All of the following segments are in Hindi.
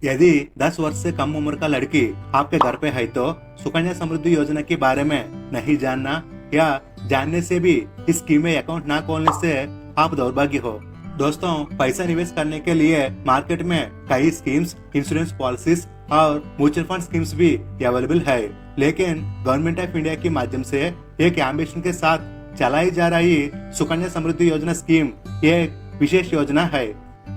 यदि 10 वर्ष से कम उम्र का लड़की आपके घर पे है तो सुकन्या समृद्धि योजना के बारे में नहीं जानना या जानने से भी इस स्कीम में अकाउंट ना खोलने से आप दौर्भाग्य हो। दोस्तों, पैसा निवेश करने के लिए मार्केट में कई स्कीम्स, इंश्योरेंस पॉलिसीज और म्यूचुअल फंड स्कीम्स भी अवेलेबल है, लेकिन गवर्नमेंट ऑफ इंडिया के माध्यम से एक एम्बिशन के साथ चलाई जा रही सुकन्या समृद्धि योजना स्कीम एक विशेष योजना है।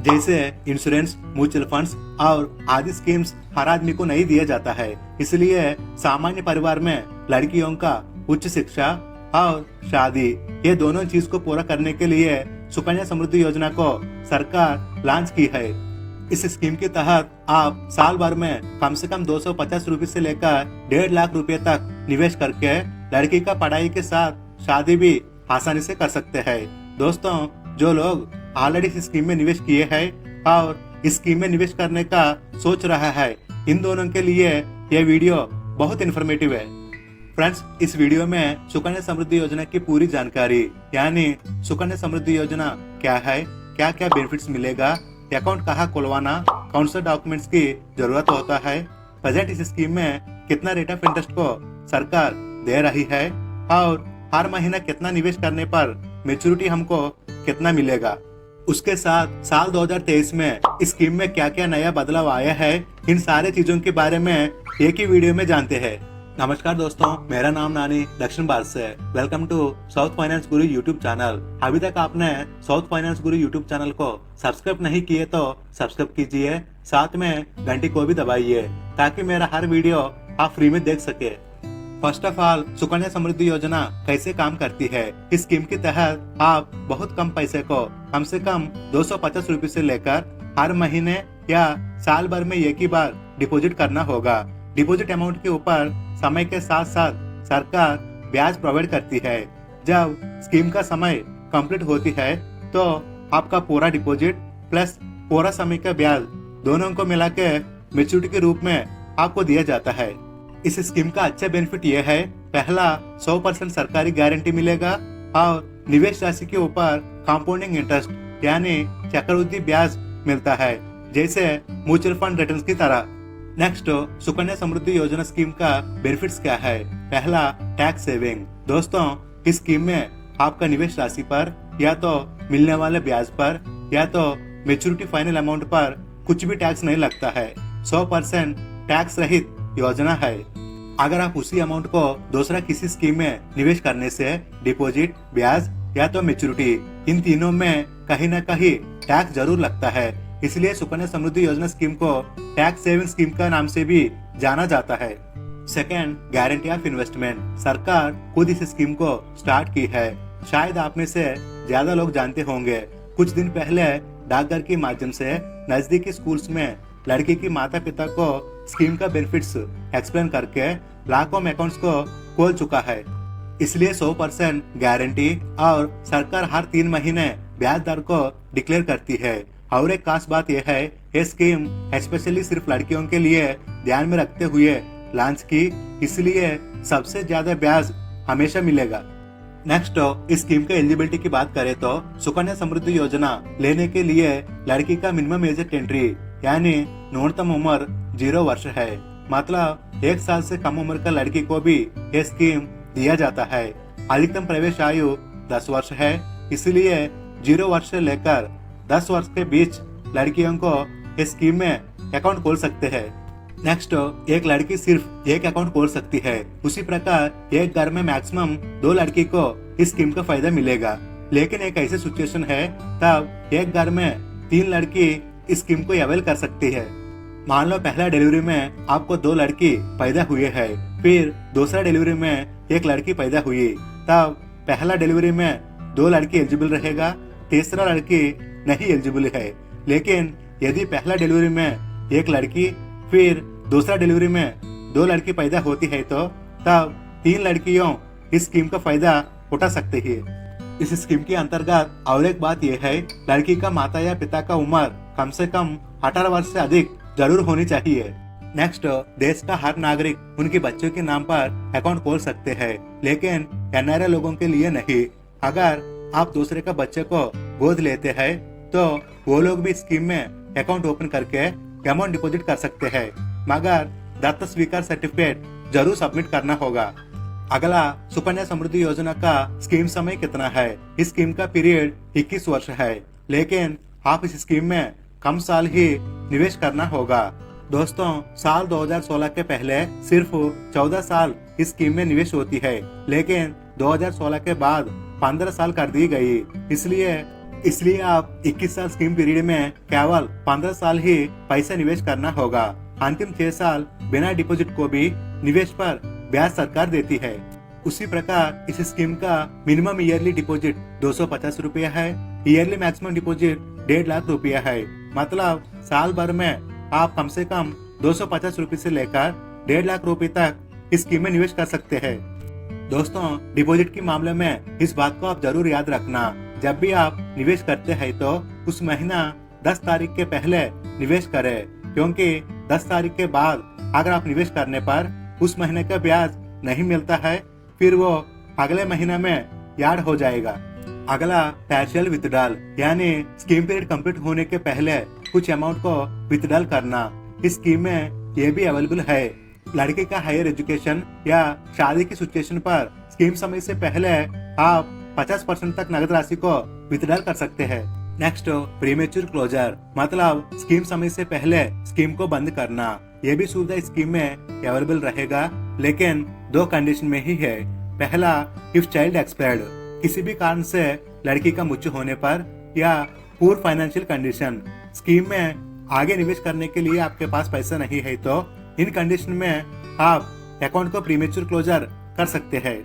जैसे इंश्योरेंस, म्यूचुअल फंड्स और आदि स्कीम्स हर आदमी को नहीं दिया जाता है, इसलिए सामान्य परिवार में लड़कियों का उच्च शिक्षा और शादी ये दोनों चीज को पूरा करने के लिए सुकन्या समृद्धि योजना को सरकार लॉन्च की है। इस स्कीम के तहत आप साल भर में कम से कम 250 रुपए से लेकर 1.5 लाख रुपए तक निवेश करके लड़की का पढ़ाई के साथ शादी भी आसानी से कर सकते हैं। दोस्तों, जो लोग ऑलरेडी इस स्कीम में निवेश किए हैं और इस स्कीम में निवेश करने का सोच रहा है, इन दोनों के लिए यह वीडियो बहुत इन्फॉर्मेटिव है। फ्रेंड्स, इस वीडियो में सुकन्या समृद्धि योजना की पूरी जानकारी यानी सुकन्या समृद्धि योजना क्या है, क्या क्या बेनिफिट्स मिलेगा, अकाउंट कहाँ खुलवाना, कौन से डॉक्यूमेंट्स की जरूरत होता है, प्रेजेंट इस स्कीम में कितना रेट ऑफ इंटरेस्ट को सरकार दे रही है और हर महीना कितना निवेश करने पर मेच्योरिटी हमको कितना मिलेगा। उसके साथ साल 2023 में इस स्कीम में क्या क्या नया बदलाव आया है, इन सारे चीजों के बारे में एक ही वीडियो में जानते हैं। नमस्कार दोस्तों, मेरा नाम नानी दक्षिण भारत से। Welcome to south finance Guru YouTube channel. अभी तक आपने साउथ फाइनेंस गुरु यूट्यूब चैनल को सब्सक्राइब नहीं किए तो सब्सक्राइब कीजिए, साथ में घंटी को भी दबाइए ताकि मेरा हर वीडियो आप फ्री में देख सके। First of all, Sukanya Samriddhi योजना कैसे काम करती है। इस स्कीम के तहत आप बहुत कम पैसे को कम से कम 250 रुपए से लेकर हर महीने या साल भर में एक ही बार डिपॉजिट करना होगा। डिपॉजिट अमाउंट के ऊपर समय के साथ साथ सरकार ब्याज प्रोवाइड करती है। जब स्कीम का समय कंप्लीट होती है तो आपका पूरा डिपॉजिट प्लस पूरा समय का ब्याज दोनों को मिला के मेच्योरिटी के रूप में आपको दिया जाता है। इस स्कीम का अच्छा बेनिफिट यह है, पहला 100% सरकारी गारंटी मिलेगा और निवेश राशि के ऊपर कंपाउंडिंग इंटरेस्ट यानी चक्रवृद्धि ब्याज मिलता है, जैसे म्यूचुअल फंड रिटर्न्स की तरह। नेक्स्ट, सुकन्या समृद्धि योजना स्कीम का बेनिफिट्स क्या है। पहला, टैक्स सेविंग। दोस्तों, इस स्कीम में आपका निवेश राशि पर या तो मिलने वाले ब्याज पर या तो मेच्योरिटी फाइनल अमाउंट पर कुछ भी टैक्स नहीं लगता है। 100% टैक्स रहित योजना है। अगर आप उसी अमाउंट को दूसरा किसी स्कीम में निवेश करने से डिपॉजिट, ब्याज या तो मेच्योरिटी, इन तीनों में कहीं न कहीं टैक्स जरूर लगता है। इसलिए सुकन्या समृद्धि योजना स्कीम को टैक्स सेविंग स्कीम का नाम से भी जाना जाता है। Second, guarantee of investment. सरकार खुद इस स्कीम को स्टार्ट की है। शायद आप में से ज्यादा लोग जानते होंगे, कुछ दिन पहले डाकघर के माध्यम से नजदीकी स्कूल्स में लड़की की माता पिता को स्कीम का बेनिफिट्स एक्सप्लेन करके लाखों में अकाउंट्स को खोल चुका है। इसलिए 100% गारंटी और सरकार हर 3 महीने ब्याज दर को डिक्लेयर करती है। और एक खास बात यह है, ये स्कीम स्पेशली सिर्फ लड़कियों के लिए ध्यान में रखते हुए लॉन्च की, इसलिए सबसे ज्यादा ब्याज हमेशा मिलेगा। नेक्स्ट, इस स्कीम के एलिजिबिलिटी की बात करें तो सुकन्या समृद्धि योजना लेने के लिए लड़की का मिनिमम एज एंट्री यानी न्यूनतम उम्र 0 वर्ष है। मतलब 1 साल से कम उम्र का लड़की को भी ये स्कीम दिया जाता है। अधिकतम प्रवेश आयु 10 वर्ष है, इसलिए 0 वर्ष से लेकर 10 वर्ष के बीच लड़कियों को इस स्कीम में अकाउंट खोल सकते हैं। नेक्स्ट, एक लड़की सिर्फ एक अकाउंट खोल सकती है। उसी प्रकार एक घर में मैक्सिमम 2 लड़की को इस स्कीम का फायदा मिलेगा। लेकिन एक ऐसी सिचुएशन है तब एक घर में 3 लड़की इस स्कीम को अवेल कर सकती है। मान लो पहला डिलीवरी में आपको 2 लड़की पैदा हुए है, फिर दूसरा डिलीवरी में एक लड़की पैदा हुई, तब पहला डिलीवरी में 2 लड़की एलिजिबल रहेगा, तीसरा लड़की नहीं एलिजिबल है। लेकिन यदि पहला डिलीवरी में एक लड़की फिर दूसरा डिलीवरी में 2 लड़की पैदा होती है तो तब 3 लड़कियों इस स्कीम का फायदा उठा सकते हैं। इस स्कीम के अंतर्गत और एक बात यह है, लड़की का माता या पिता का उम्र कम से कम 18 वर्ष से अधिक जरूर होनी चाहिए। नेक्स्ट, देश का हर नागरिक उनके बच्चों के नाम पर अकाउंट खोल सकते हैं, लेकिन एनआरआई लोगों के लिए नहीं। अगर आप दूसरे का बच्चे को गोद लेते हैं तो वो लोग भी स्कीम में अकाउंट ओपन करके अमाउंट डिपॉजिट कर सकते हैं, मगर दत्त स्वीकार सर्टिफिकेट जरूर सबमिट करना होगा। अगला, सुकन्या समृद्धि योजना का स्कीम समय कितना है? इस स्कीम का पीरियड 21 वर्ष है, लेकिन आप इस स्कीम में कम साल ही निवेश करना होगा। दोस्तों, साल 2016 के पहले सिर्फ 14 साल इस स्कीम में निवेश होती है, लेकिन 2016 के बाद 15 साल कर दी गई। इसलिए आप 21 साल स्कीम पीरियड में केवल 15 साल ही पैसा निवेश करना होगा। अंतिम 6 साल बिना डिपॉजिट को भी निवेश पर ब्याज सरकार देती है। उसी प्रकार इस स्कीम का मिनिमम ईयरली डिपॉजिट 250 रुपया है, ईयरली मैक्सिमम डिपॉजिट 1.5 लाख रुपया है। मतलब साल भर में आप कम से कम 250 रुपए से लेकर 1.5 लाख रुपए तक इस स्कीम में निवेश कर सकते हैं। दोस्तों, डिपॉजिट के मामले में इस बात को आप जरूर याद रखना, जब भी आप निवेश करते हैं तो उस महीना 10 तारीख के पहले निवेश करें, क्योंकि 10 तारीख के बाद अगर आप निवेश करने पर उस महीने का ब्याज नहीं मिलता है, फिर वो अगले महीने में याद हो जाएगा। अगला, पार्शियल विथड्रॉल, यानी स्कीम पीरियड कंप्लीट होने के पहले कुछ अमाउंट को विथड्रॉल करना। इस स्कीम में ये भी अवेलेबल है। लड़के का हायर एजुकेशन या शादी की सिचुएशन पर स्कीम समय से पहले आप 50% तक नगद राशि को विथड्रॉल कर सकते हैं। नेक्स्ट, प्रीमेच्योर क्लोजर, मतलब स्कीम समय से पहले स्कीम को बंद करना। ये भी सुविधा स्कीम में अवेलेबल रहेगा, लेकिन 2 कंडीशन में ही है। पहला, इफ चाइल्ड एक्सपायर्ड, किसी भी कारण से लड़की का मृत्यु होने पर या पुअर फाइनेंशियल कंडीशन, स्कीम में आगे निवेश करने के लिए आपके पास पैसा नहीं है, तो इन कंडीशन में आप अकाउंट को प्रीमेच्योर क्लोजर कर सकते हैं।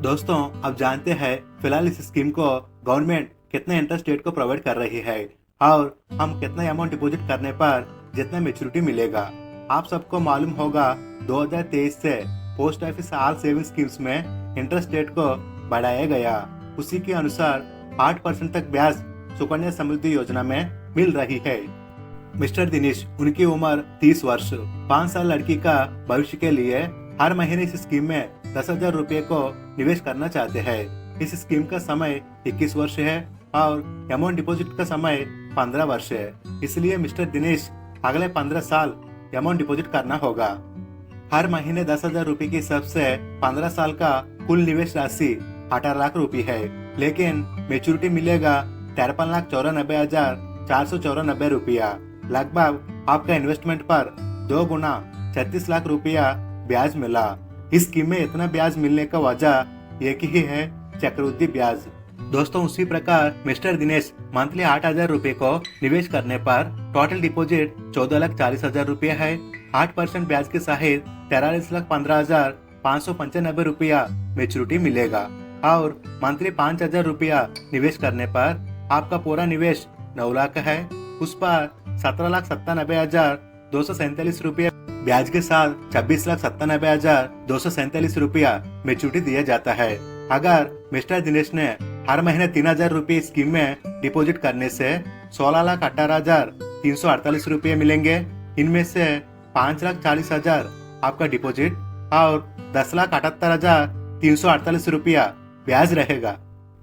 दोस्तों, अब जानते हैं फिलहाल इस स्कीम को गवर्नमेंट कितना इंटरेस्ट रेट को प्रोवाइड कर रही है और हम कितना अमाउंट डिपॉजिट करने पर जितना मेच्योरिटी मिलेगा। आप सबको मालूम होगा 2023 से post office all saving schemes में इंटरेस्ट रेट को बढ़ाया गया। उसी के अनुसार 8% तक ब्याज सुकन्या समृद्धि योजना में मिल रही है। मिस्टर दिनेश, उनकी उम्र 30 वर्ष, 5 साल लड़की का भविष्य के लिए हर महीने इस स्कीम में 10,000 रुपए को निवेश करना चाहते हैं। इस स्कीम का समय 21 वर्ष है और अमाउंट डिपॉजिट का समय 15 वर्ष है। इसलिए मिस्टर दिनेश अगले 15 साल अमाउंट डिपॉजिट करना होगा। हर महीने 10,000 रुपए के हिसाब से 15 साल का कुल निवेश राशि 18 लाख रुपए है, लेकिन मेच्योरिटी मिलेगा 53,94,494 रुपया। लगभग आपका इन्वेस्टमेंट पर 2 गुना 36 लाख रुपया ब्याज मिला। इस स्कीम में इतना ब्याज मिलने का वजह एक ही है, चक्रवृद्धि ब्याज। दोस्तों, उसी प्रकार मिस्टर दिनेश मंथली 8,000 रुपए को निवेश करने पर टोटल डिपॉजिट 14,40,000 रुपया है। 8% ब्याज के सहित 43,15,595 रुपया मेच्योरिटी मिलेगा और मंथली 5,000 रुपया निवेश करने पर आपका पूरा निवेश 9 लाख है। उस पर 17,97,247 रुपया ब्याज के साथ 26,97,247 रुपया मेच्योरिटी दिया जाता है। अगर मिस्टर दिनेश ने हर महीने 3,000 रुपये स्कीम में डिपॉजिट करने से 16,18,348 रुपये मिलेंगे। इनमें से 5,40,000 आपका डिपॉजिट और 10,78,348 रुपया ब्याज रहेगा।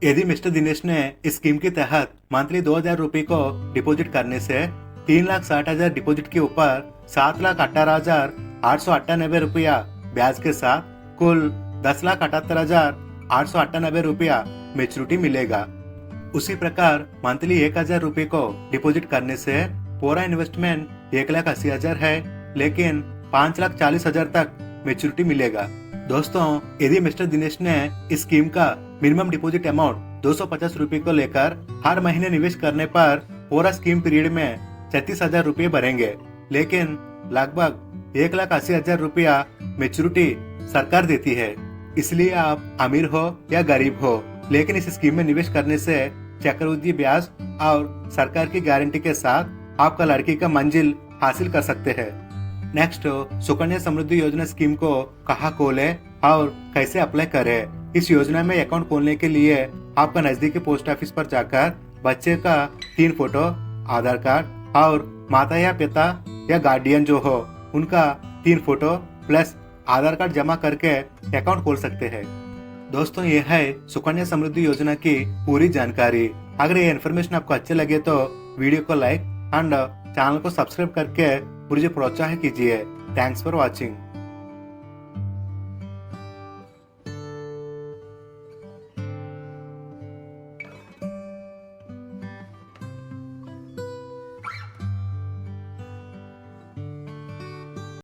यदि मिस्टर दिनेश ने इस स्कीम के तहत मंथली 2,000 रुपए को डिपॉजिट करने से 3,60,000 डिपॉजिट के ऊपर 7,18,898 रुपया ब्याज के साथ कुल 10,78,898 रुपया मेच्योरिटी मिलेगा। उसी प्रकार मंथली 1,000 रुपए को डिपॉजिट करने से पूरा इन्वेस्टमेंट 1,80,000 है, लेकिन 5,40,000 तक मेच्योरिटी मिलेगा। दोस्तों, यदि मिस्टर दिनेश ने इस स्कीम का मिनिमम डिपॉजिट अमाउंट 250 रुपए को लेकर हर महीने निवेश करने पर पूरा स्कीम पीरियड में 36,000 रुपये भरेंगे, लेकिन लगभग 1,80,000 रुपया मेच्योरिटी सरकार देती है। इसलिए आप अमीर हो या गरीब हो, लेकिन इस स्कीम में निवेश करने से चक्रवृद्धि ब्याज और सरकार की गारंटी के साथ आपका लड़की का मंजिल हासिल कर सकते हैं। नेक्स्ट, सुकन्या समृद्धि योजना स्कीम को कहाँ खोले और कैसे अप्लाई करें। इस योजना में अकाउंट खोलने के लिए आपका नजदीकी पोस्ट ऑफिस पर जाकर बच्चे का 3 फोटो, आधार कार्ड और माता या पिता या गार्डियन जो हो उनका 3 फोटो प्लस आधार कार्ड जमा करके अकाउंट खोल सकते हैं। दोस्तों, ये है सुकन्या समृद्धि योजना की पूरी जानकारी। अगर ये इन्फॉर्मेशन आपको अच्छे लगे तो वीडियो को लाइक एंड चैनल को सब्सक्राइब करके मुझे प्रोत्साहित कीजिए। Thanks for watching.